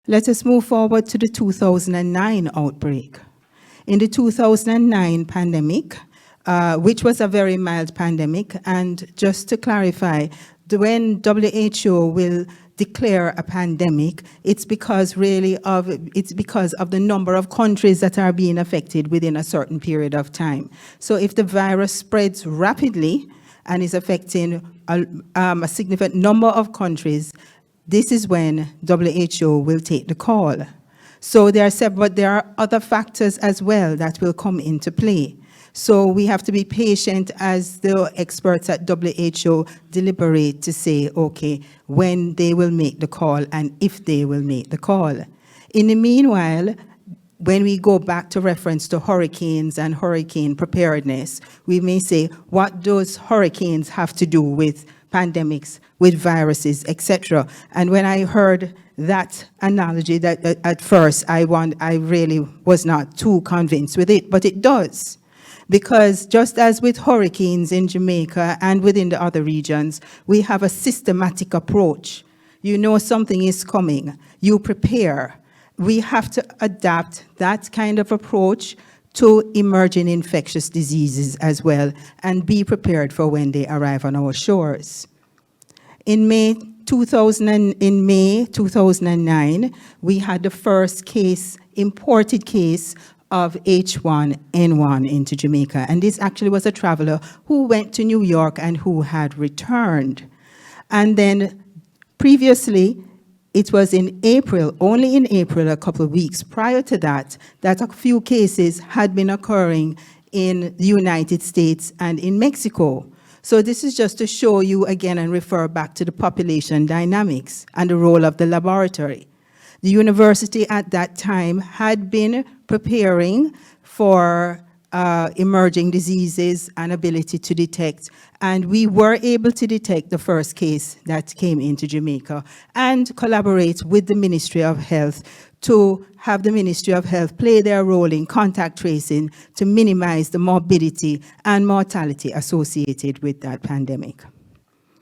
Let us move forward to the 2009 outbreak. In the 2009 pandemic, which was a very mild pandemic, and just to clarify, when WHO will declare a pandemic, it's because of the number of countries that are being affected within a certain period of time. So if the virus spreads rapidly and is affecting a significant number of countries, this is when WHO will take the call. So there are other factors as well that will come into play. So we have to be patient as the experts at WHO deliberate to say, okay, when they will make the call and if they will make the call. In the meanwhile, when we go back to reference to hurricanes and hurricane preparedness, we may say, what does hurricanes have to do with pandemics, with viruses, etc.? And when I heard that analogy, that at first I really was not too convinced with it, but it does. Because just as with hurricanes in Jamaica and within the other regions, we have a systematic approach. You know something is coming, you prepare. We have to adapt that kind of approach to emerging infectious diseases as well, and be prepared for when they arrive on our shores. In May 2009, we had the first case, imported case, of H1N1 into Jamaica. And this actually was a traveler who went to New York and who had returned. And then previously, it was in April, only in April, a couple of weeks prior to that, that a few cases had been occurring in the United States and in Mexico. So this is just to show you again and refer back to the population dynamics and the role of the laboratory. The university at that time had been preparing for emerging diseases and ability to detect, and we were able to detect the first case that came into Jamaica and collaborate with the Ministry of Health to have the Ministry of Health play their role in contact tracing to minimize the morbidity and mortality associated with that pandemic.